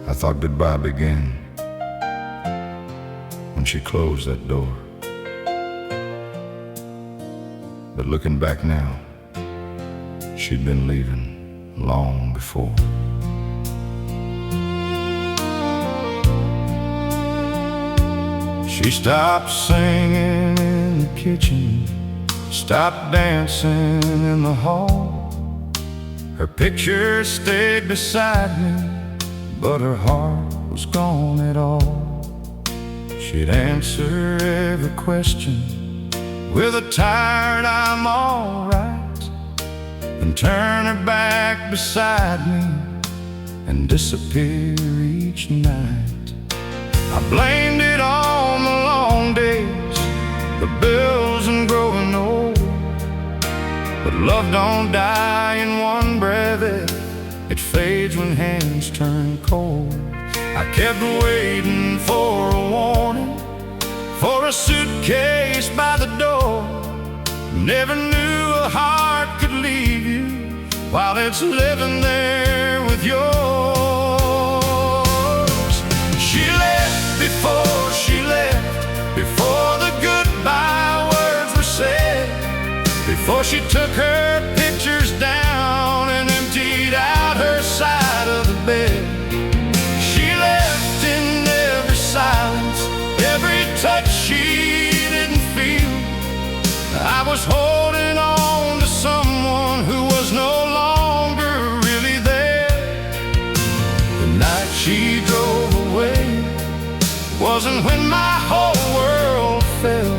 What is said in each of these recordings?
I thought goodbye began when she closed that door. But looking back now, she'd been leaving long before. She stopped singing in the kitchen, stopped dancing in the hall. Her picture stayed beside me, but her heart was gone at all. She'd answer every question with a tired "I'm alright," and turn her back beside me and disappear each night. I blamed it on the long days, the bills and growing old. But love don't die in one breath, it fades when hands turn cold. I kept waiting for a warning, for a suitcase by the door. Never knew a heart could leave you while it's living there with yours. She left before she left, before the goodbye words were said, before she took her pictures down and emptied out her side of the bed. She left in every silence, every touch she didn't feel. I was holding on to someone who was no longer really there. The night she drove away wasn't when my whole world fell.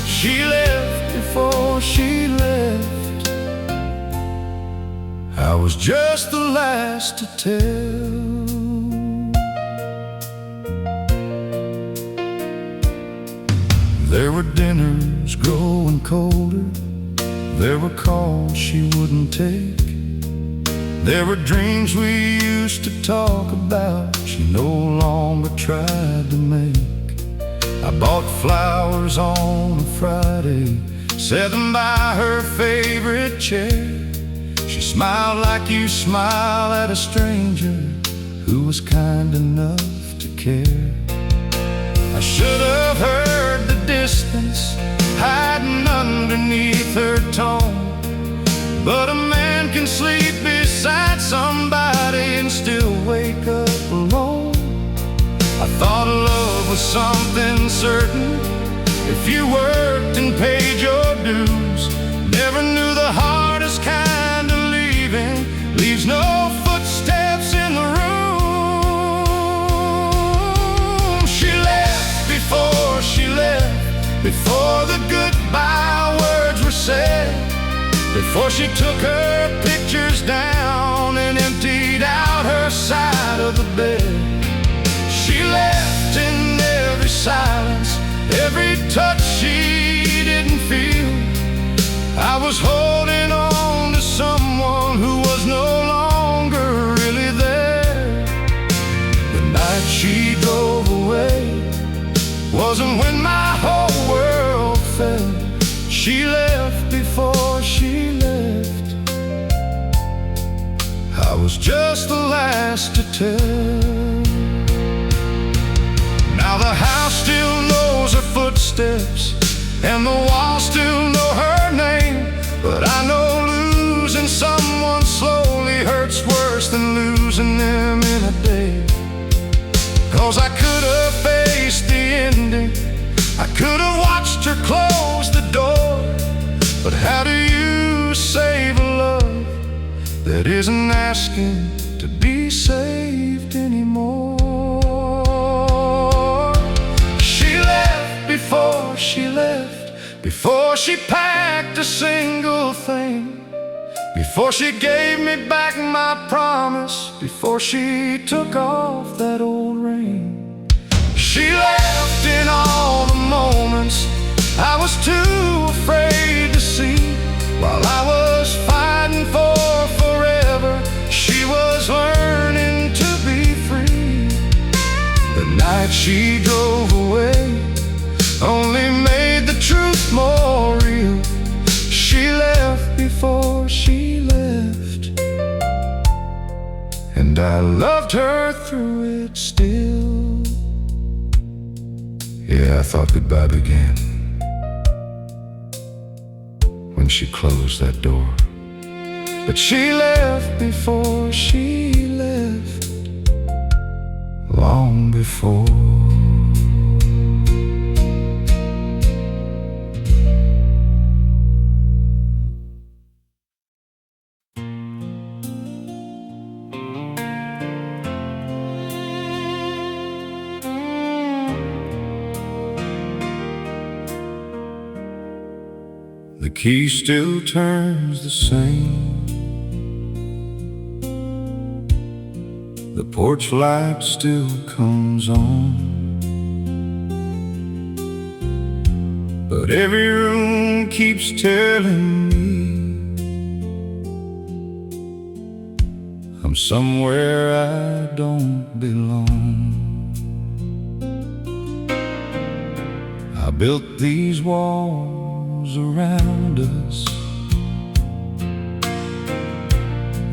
She left before she left. I was just the last to tell. There were dinners growing colder, there were calls she wouldn't take, there were dreams we used to talk about she no longer tried to make. I bought flowers on a Friday, set them by her favorite chair. She smiled like you smile at a stranger who was kind enough to care. I should have heard the distance hiding underneath her tone, but a man can sleep beside somebody and still wake up alone. I thought love was something certain, if you worked and paid your dues. Never knew the hardest kind of leaving leaves no footsteps in the room. She left before she left, before the goodbye words were said, before she took her pictures down and emptied out her side of the bed. She left in every silence, every touch she didn't feel. I was holding on to someone who was no longer really there. The night she drove away wasn't when my whole world fell. She left before she left. I was just the last to tell. Now the house still knows her footsteps, and the walls still know her name. But I know losing someone slowly hurts worse than losing them in a day. 'Cause I could have faced the ending, I could have watched her close the door. But how do you save a love that isn't asking to be saved anymore? She left before she left, before she packed a single thing, before she gave me back my promise, before she took off that old ring. She left in all the moments I was too afraid to see. While I was fighting for forever, she was learning to be free. The night she drove away only made the truth more real. She left before she left, and I loved her through it still. Yeah, I thought goodbye began when she closed that door. But she left before she left, long before. The key still turns the same. The porch light still comes on, but every room keeps telling me I'm somewhere I don't belong. I built these walls around us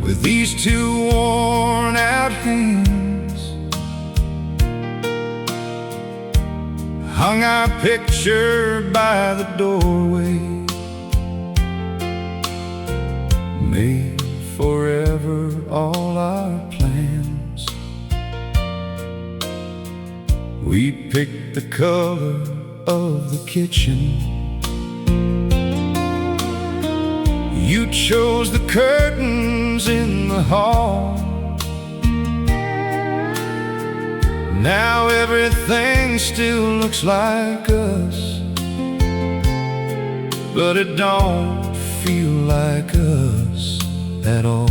with these two worn out hands, hung our picture by the doorway, made forever all our plans. We picked the color of the kitchen, you chose the curtains in the hall. Now everything still looks like us, but it don't feel like us at all.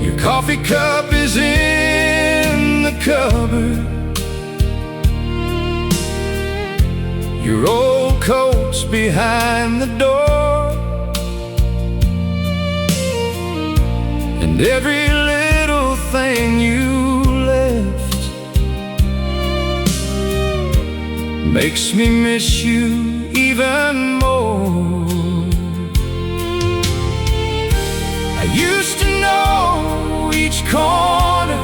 Your coffee cup is in the cupboard, your old coat's behind the door, and every little thing you left makes me miss you even more. I used to know each corner,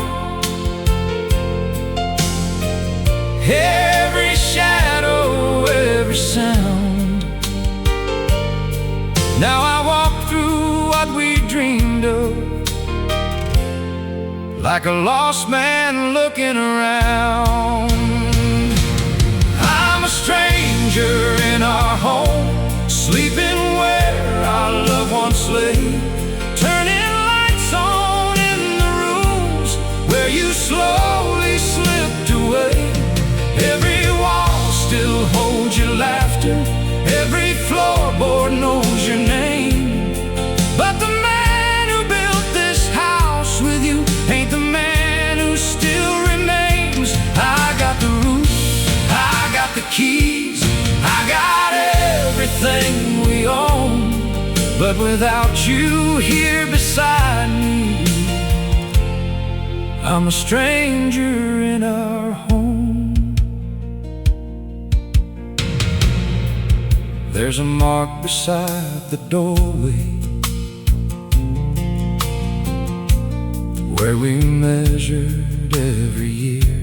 every shadow, every sound. Now I walk through what we dreamed of, like a lost man looking around. I'm a stranger in our home, sleeping where our loved ones lay, turning lights on in the rooms where you slowly slipped away. Every wall still holds your laughter, every floorboard knows your name, but the man who built this house with you ain't the man who still remains. I got the roof, I got the keys, I got everything we own, but without you here beside me, I'm a stranger in our home. There's a mark beside the doorway where we measured every year,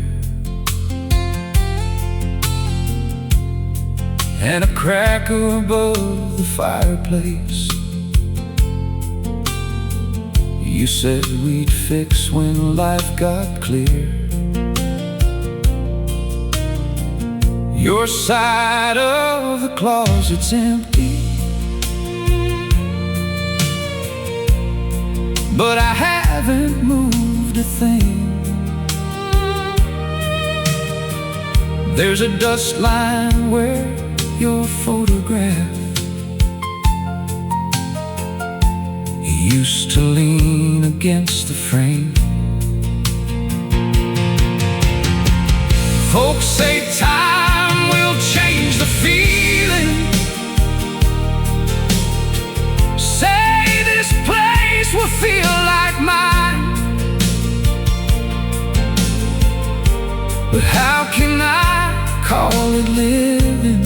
and a crack above the fireplace you said we'd fix when life got clear. Your side of the closet's empty, but I haven't moved a thing. There's a dust line where your photograph used to lean against the frame. Folks say time will change the feeling, say this place will feel like mine, but how can I call it living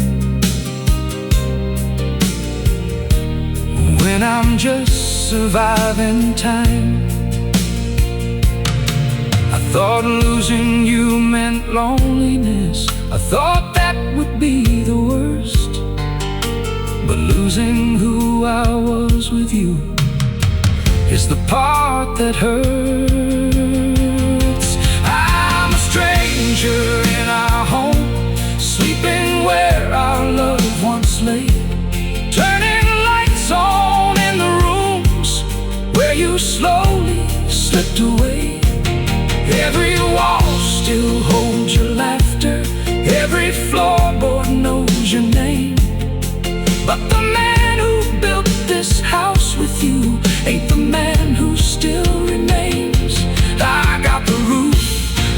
when I'm just surviving time. I thought losing you meant loneliness. I thought that would be the worst. But losing who I was with you is the part that hurts. I'm a stranger in our home, sleeping where our love once lay, turning lights on in the rooms where you slowly slipped away. Every wall still holds your laughter, every floorboard knows your name. But the man who built this house with you ain't the man who still remains. I got the roof,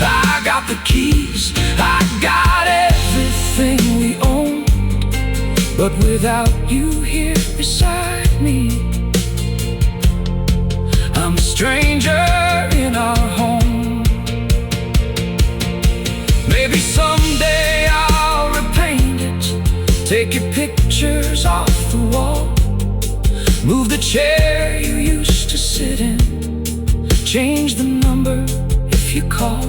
I got the keys, I got everything we own. But without you here beside me, I'm a stranger in our home. Maybe someday I'll repaint it, take your pictures off the wall, move the chair you used to sit in, change the number if you call.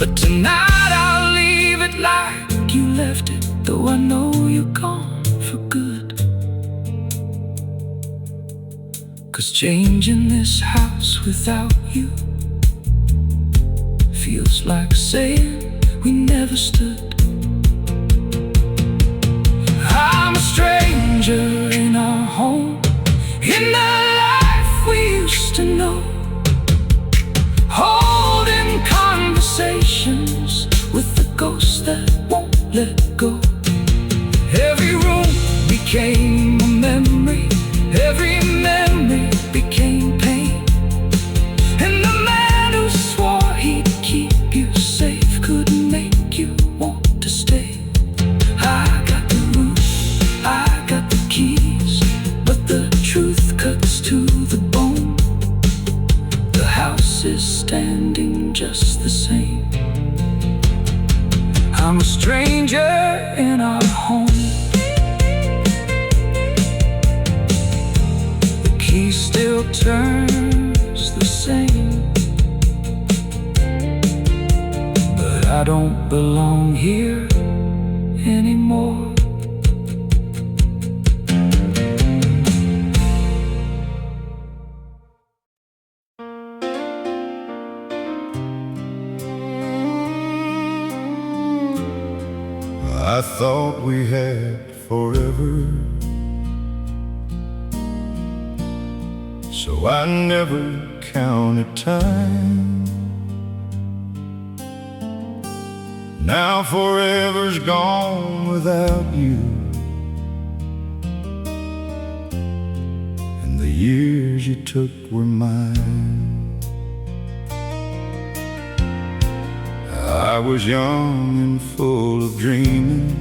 But tonight I'll leave it like you left it, though I know you're gone for good. 'Cause changing this house without you feels like saying we never stood. I'm a stranger in our home, in the life we used to know, holding conversations with the ghosts that won't let go. Every room became a memory, every memory became pain. And the man who swore he'd keep you safe couldn't make you want to stay. I got the roof, I got the keys, but the truth cuts to the bone. The house is standing just the same. I'm a stranger in our home. The key still turns the same, but I don't belong here anymore. I thought we had forever, so I never counted time. Now forever's gone without you, and the years you took were mine. I was young and full of dreaming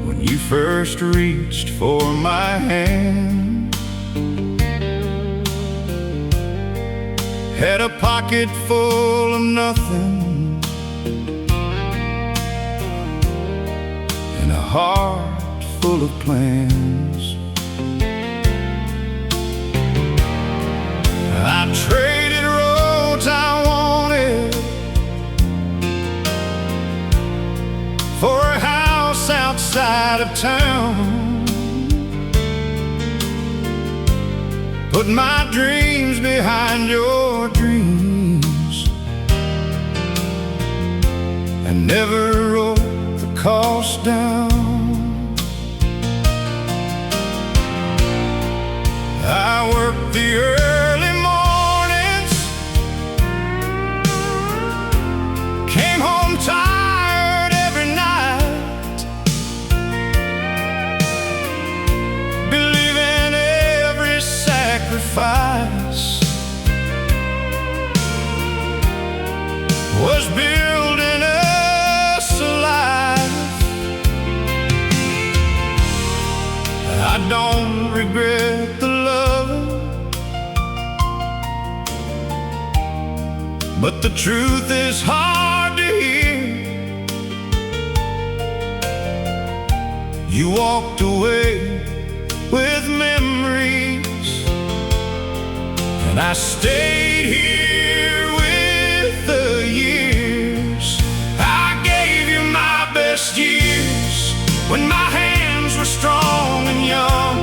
when you first reached for my hand. Had a pocket full of nothing and a heart full of plans. I traded roads I wanted for a house outside of town, put my dreams behind your dreams, and never wrote the cost down. I worked the early mornings, came home tired every night, believing every sacrifice was building us alive. I don't regret the love, but the truth is hard to hear. You walked away with memories, and I stayed here with the years. I gave you my best years when my hands were strong and young,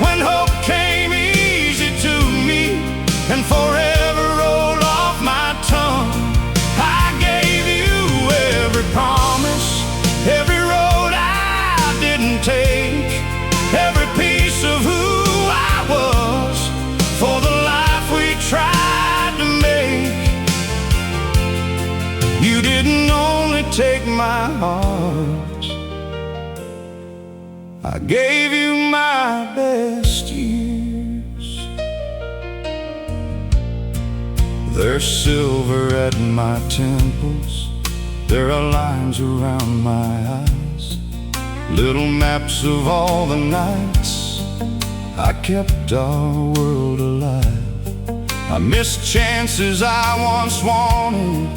when hope came easy to me and forever rolled off my tongue. I gave you every promise, every road I didn't take, every piece of who I was for the life we tried to make. You didn't only take my heart, I gave you my best years. There's silver at my temples, there are lines around my eyes, little maps of all the nights I kept our world alive. I missed chances I once wanted,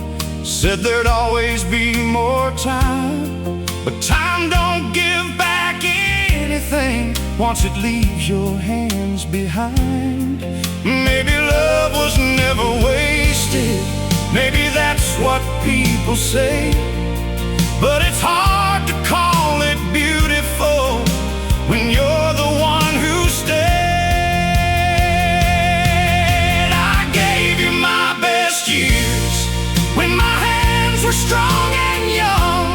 said there'd always be more time, but time don't give back anything once it leaves your hands behind. Maybe love was never wasted, maybe that's what people say, but it's hard to call it beautiful when you're the one who stayed. I gave you my best years when my hands were strong and young,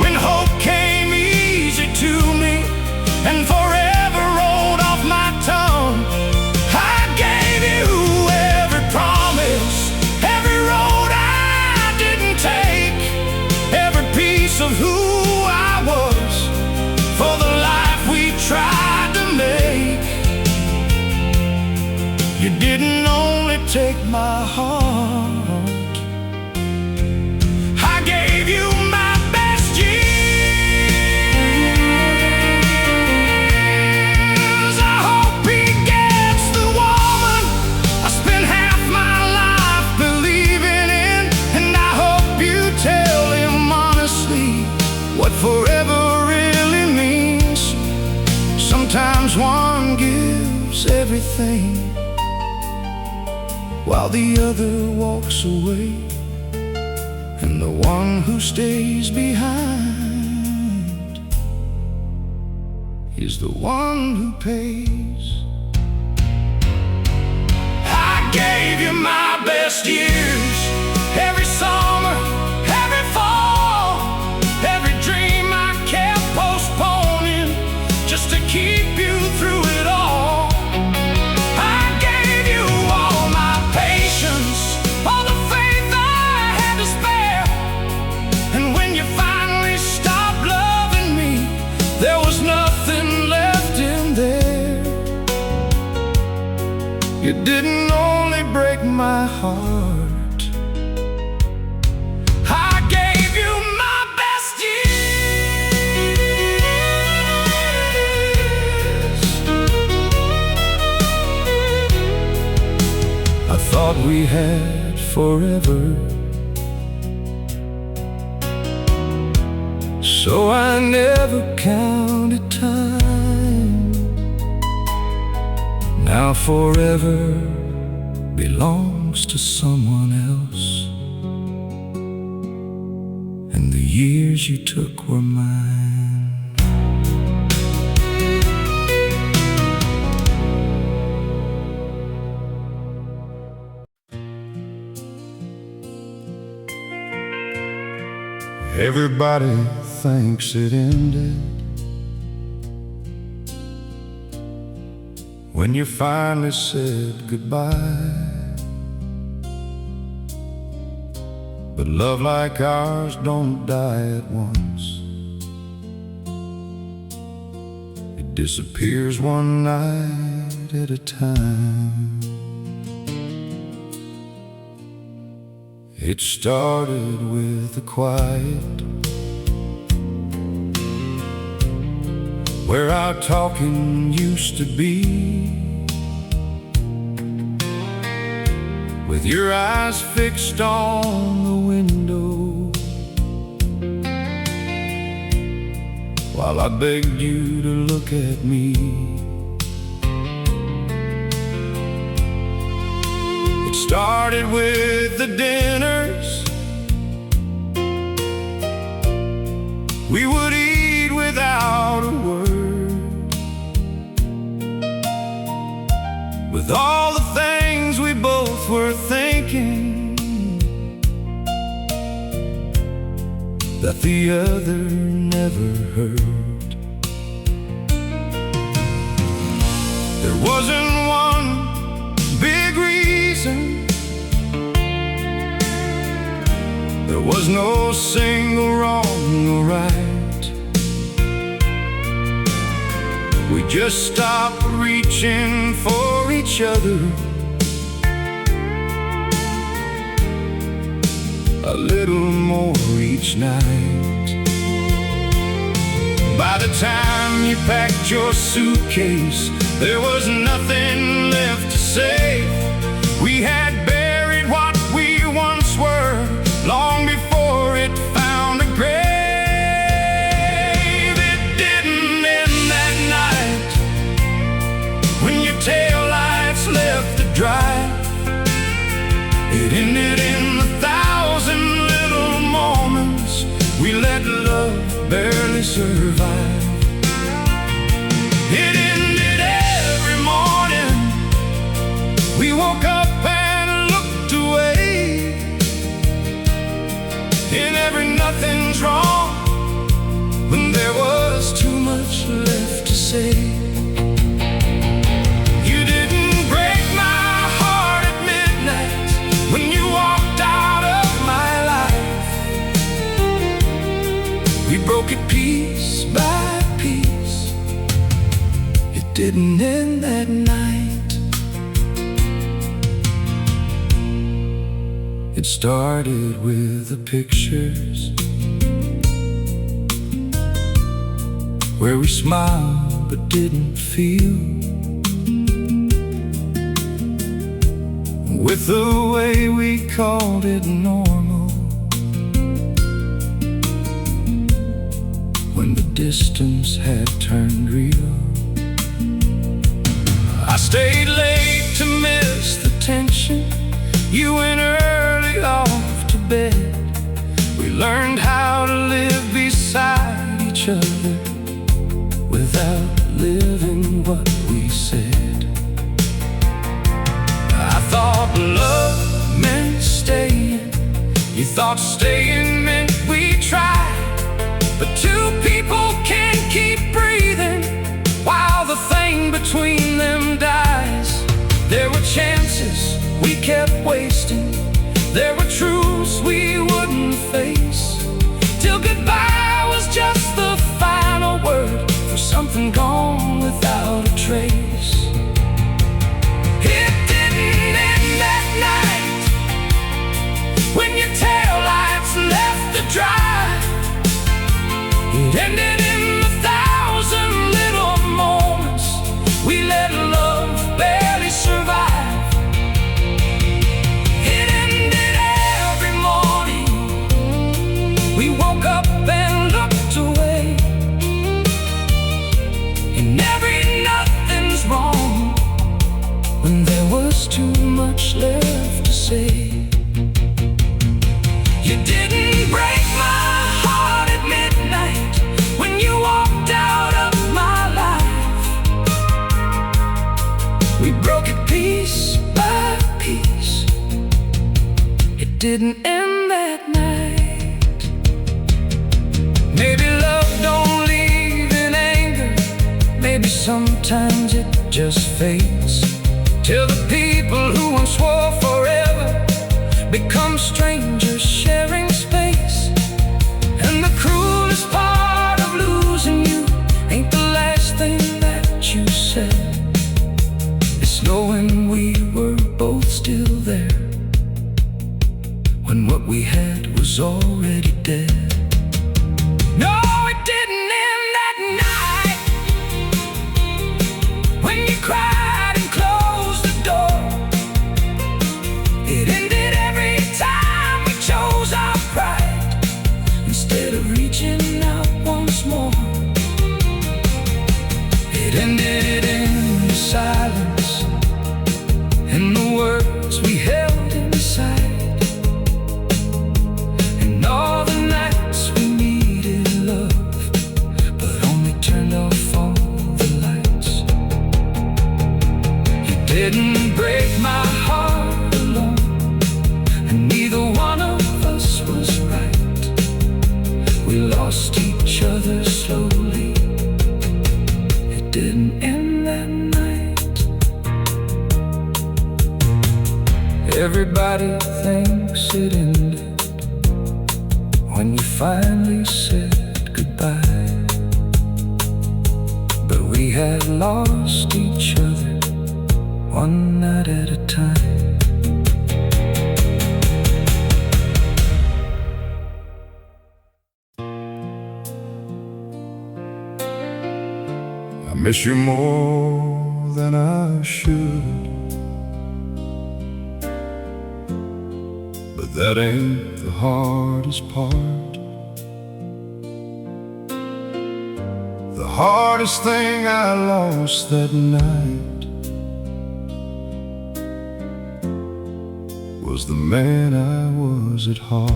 when hope came easy to me and forever rolled off my tongue. I gave you every promise, every road I didn't take, every piece of who I was for the life we tried to make. You didn't only take my heart, I gave you my best years. I hope he gets the woman I spent half my life believing in, and I hope you tell him honestly what forever really means. Sometimes one gives everything while the other walks away, and the one who stays behind is the one who pays. I gave you my best years, every summer, every fall, every dream I kept postponing just to keep you through it all. I gave you all my patience, all the faith I had to spare, and when you finally stopped loving me, there was nothing left in there. You didn't only break my heart, I gave you my best years. I thought we had forever, so I never counted time. Now forever belongs to someone else, and the years you took were mine. Everybody thinks it ended when you finally said goodbye, but love like ours don't die at once. It disappears one night at a time. It started with a quiet, where our talking used to be, with your eyes fixed on the window. while I begged you to look at me. It started with the dinners we would eat without a word, with all the things we both were thinking that the other never heard. There wasn't one big reason, there was no single wrong or right. We just stopped reaching for each other a little more each night. By the time you packed your suitcase, there was nothing left to say. We had buried what we once were long before it found a grave. It didn't end that night when your taillights left the drive. It ended in the thousand little moments we let love barely survive. It ended every morning we woke up and looked away. In every nothing's wrong when there was too much left to say. You didn't break my heart at midnight when you walked out of my life. We broke it piece by piece. It didn't end that night. It started with the pictures where we smiled but didn't feel, with the way we called it normal, when the distance had turned real. I stayed late to miss the tension. You went early off to bed. We learned how to live beside each other without living what we said. I thought love meant staying. You thought staying meant we tried. But two people can't keep breathing while the thing between them dies. There were chances we kept wasting. There were truths we wouldn't face, till goodbye was just the final word for something gone without a trace. It didn't end that night when your taillights left the drive. It ended in the thousand little moments we let love barely survive. We woke up and looked away, and every nothing's wrong when there was too much left to say. You didn't break my heart at midnight when you walked out of my life. We broke it piece by piece. It didn't end that night. Maybe love don't leave in anger. Maybe sometimes it just fades, till the people who once swore forever become strangers sharing space. And the cruelest part of losing you ain't the last thing that you said. It's knowing we were both still there when what we had was already dead. No, it didn't end that night when you cried and closed the door. It ended every time we chose our It ended in silence, in the words we held inside, and all the nights we needed love, but only turned off all the lights. You didn't break my heart alone, and neither one of us was right. We lost each other slowly. It didn't end that night. Everybody thinks it ended when you finally said goodbye, but we had lost each other one night at a time. I miss you more than I should, but that ain't the hardest part. The hardest thing I lost that night was the man I was at heart.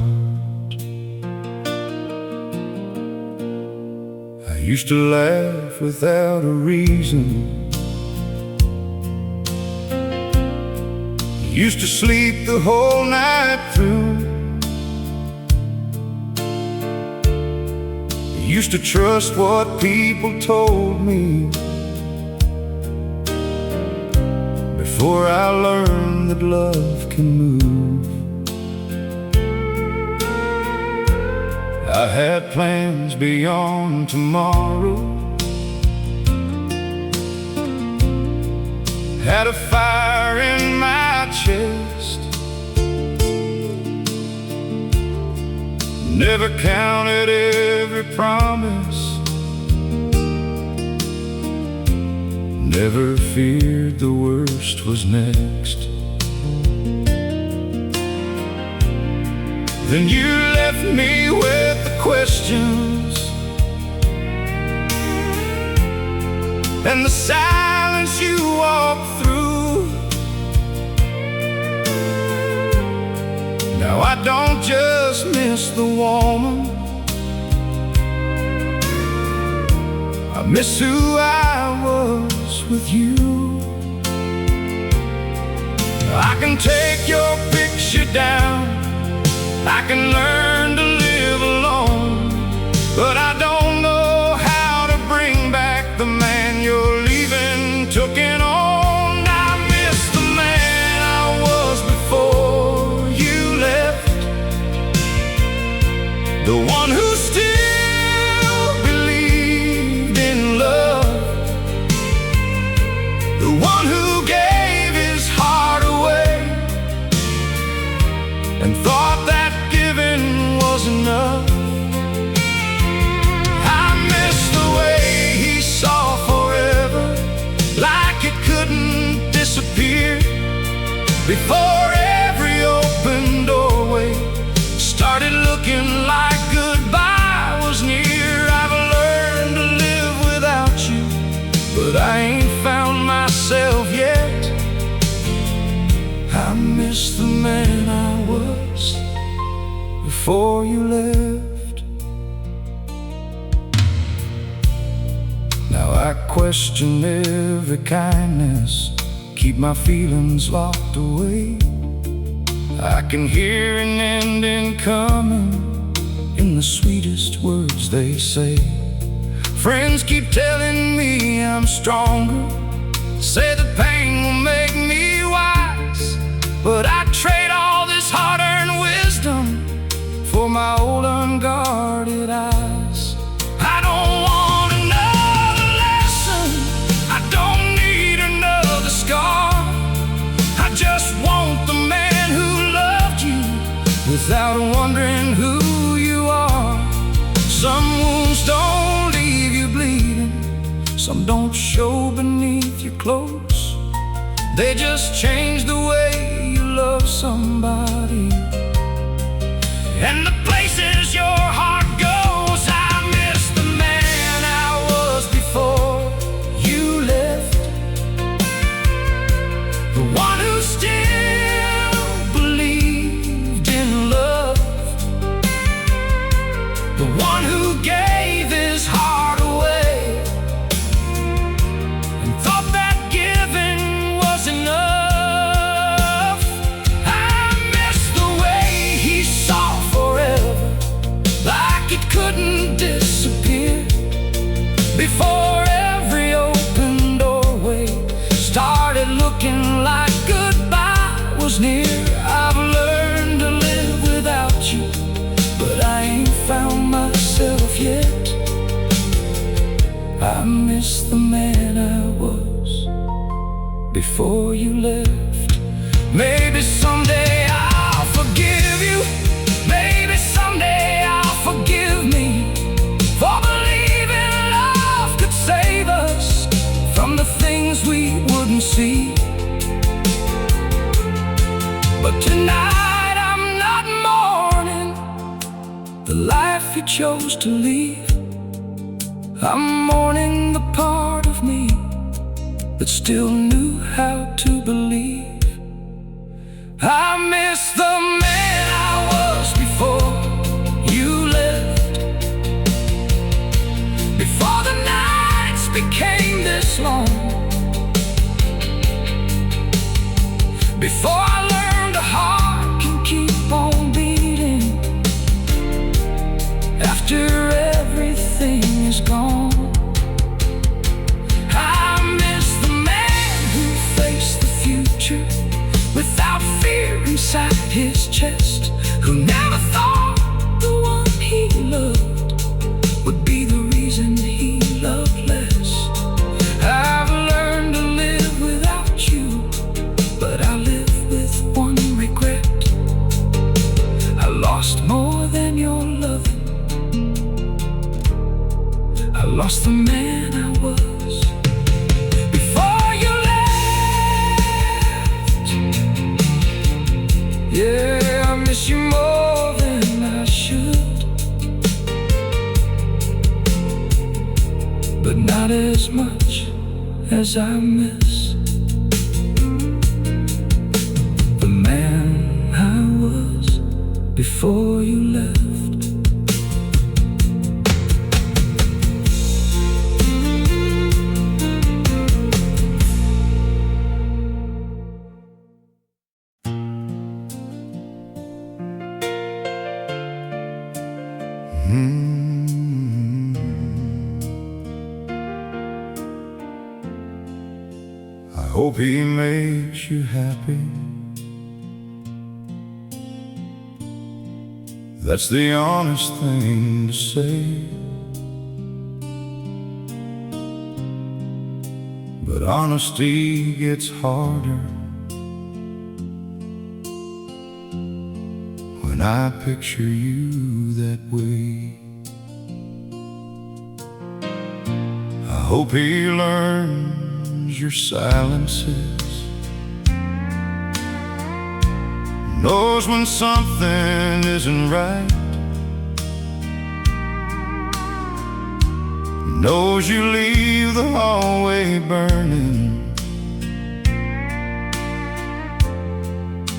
I used to laugh without a reason, used to sleep the whole night through, used to trust what people told me before I learned that love can move. I had plans beyond tomorrow, had a fire in my chest, never counted every promise, never feared the worst was next. Then you left me with the questions and the silence you walked through. Now I don't just miss the woman, I miss who I was with you. I can take your picture down, I can learn to live alone, but I don't know how to bring back the man you're leaving, taking on. I miss the man I was before you left, the one who still believed in love, the one who gave his heart away and thought that was enough. I miss the way he saw forever, like it couldn't disappear, before every open doorway started looking like goodbye was near. I've learned to live without you, but I ain't found myself yet. I miss the man I was before you left. Now I question every kindness, keep my feelings locked away. I can hear an ending coming in the sweetest words they say. Friends keep telling me I'm stronger, say that pain will make me wise, but I trade all this hard-earned wisdom for my old unguarded eyes. I don't want another lesson, I don't need another scar. I just want the man who loved you without wondering who you are. Some wounds don't leave you bleeding, some don't show beneath your clothes, they just change the way you love somebody. And the places your heart goes, I miss the man I was before you miss the man I was before you left. Maybe someday I'll forgive you. Maybe someday I'll forgive me for believing love could save us from the things we wouldn't see. But tonight I'm not mourning the life you chose to leave. I'm mourning the part of me that still knew how to believe. I miss the man I was before you left, before the nights became this long, before I learned a heart can keep on beating after everything is gone. I miss the man who faced the future without fear inside his chest, who never thought the one he loved would be the reason he loved less. I've learned to live without you, but I live with one regret. I lost more than your loving. I lost the man I was before you left. Yeah, I miss you more than I should, but not as much as I miss the man I was before you left. I hope he makes you happy. That's the honest thing to say. But honesty gets harder when I picture you that way. I hope he learns your silences, knows when something isn't right, knows you leave the hallway burning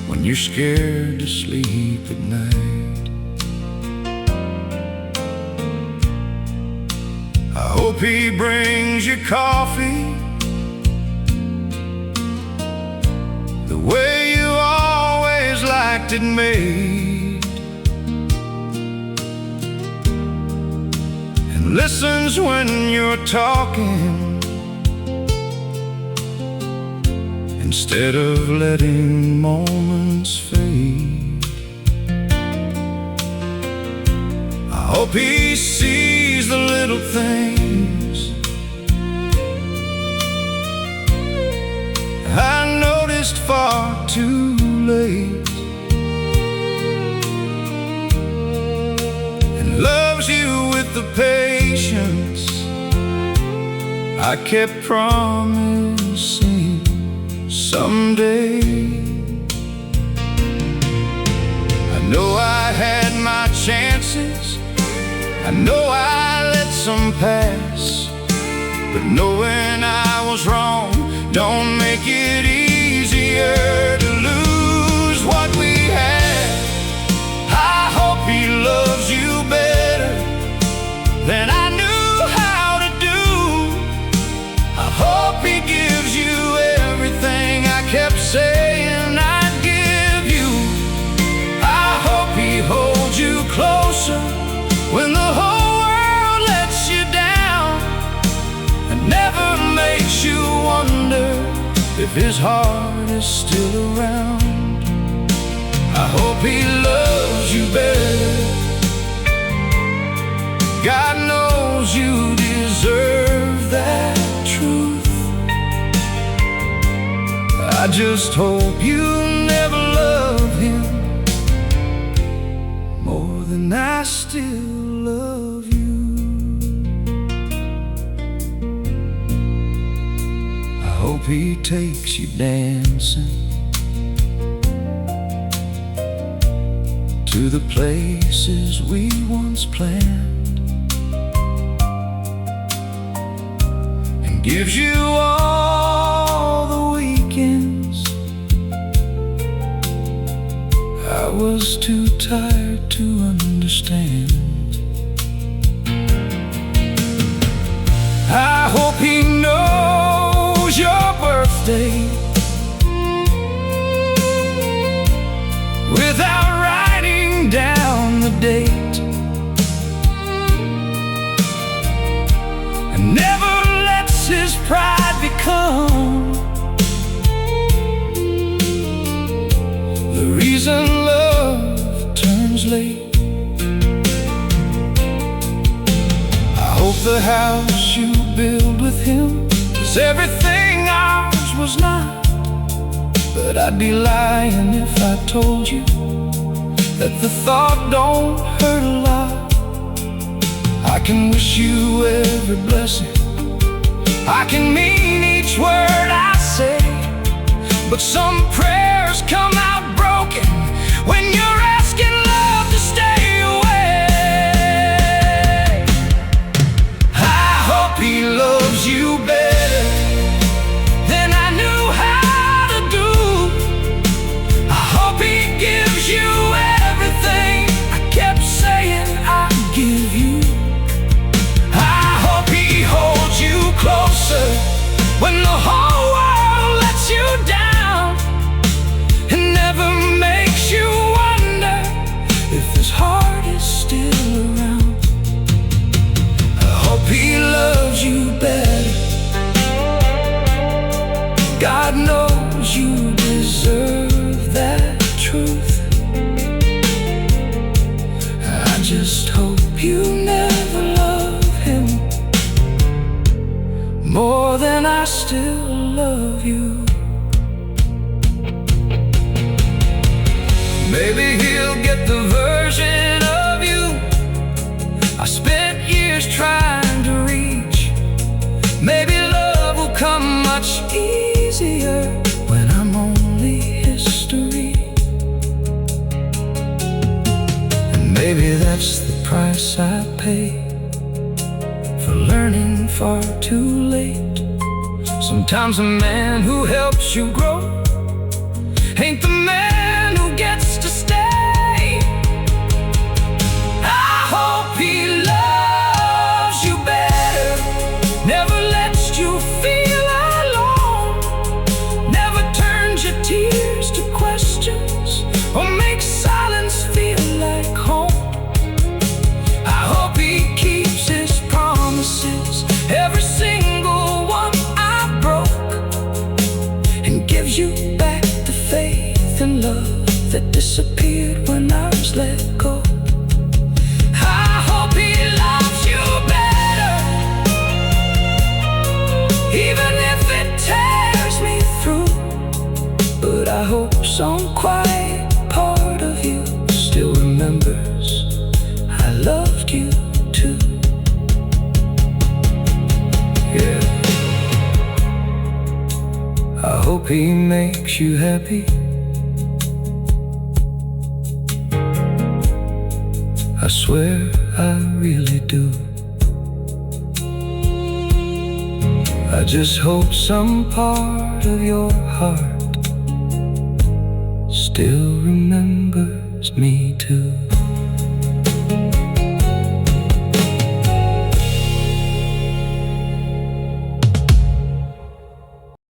when you're scared to sleep at night. I hope he brings you coffee the way you always liked it made, and listens when you're talking instead of letting moments fade. I hope he sees the little things I noticed far too late, and loves you with the patience I kept promising someday. I know I had my chances, I know I let some pass, but knowing I was wrong don't make it easier to lose what we had. I hope he loves you better than I knew how to do. I hope he gives you everything I kept saying I'd give you. I hope he holds you closer when the whole world lets you down, and never makes you wonder if his heart is still around. I hope he loves you better. God knows you deserve that. just hope you never love him more than I still love you. I hope he takes you dancing to the places we once planned, and gives you all the weekends I was too tired to understand. I hope he knows your birthday without writing down the date, and never lets his pride become the reason love turns late. I hope the house you build with him is everything ours was not, but I'd be lying if I told you that the thought don't hurt a lot. I can wish you every blessing, I can mean each word I say, but some prayers come out broken when you're asking love to stay away. I hope he loves you better than I knew how to do. I hope he gives you everything I kept saying I'd give you. I hope he holds you closer when the whole world lets you down, and never makes you wonder if his heart is still around. I hope he loves you better. God knows you deserve that truth. I just hope you never love him more than I still love you. Maybe he'll get the version of you I spent years trying to reach. Maybe love will come much easier when I'm only history. And maybe that's the price I pay for learning far too late. Sometimes a man who helps you grow ain't the man who gets to stay. I hope he loves you better, never lets you feel alone, never turns your tears to questions or makes silence feel like home. I hope he keeps his promises, every single one I broke, and gives you back the faith and love that disappeared when I was let go. I hope he loves you better, even if it tears me through. But I hope some quiet part of you still remembers I loved you too. Yeah. I hope he makes you happy. I swear I really do. I just hope some part of your heart still remembers me too.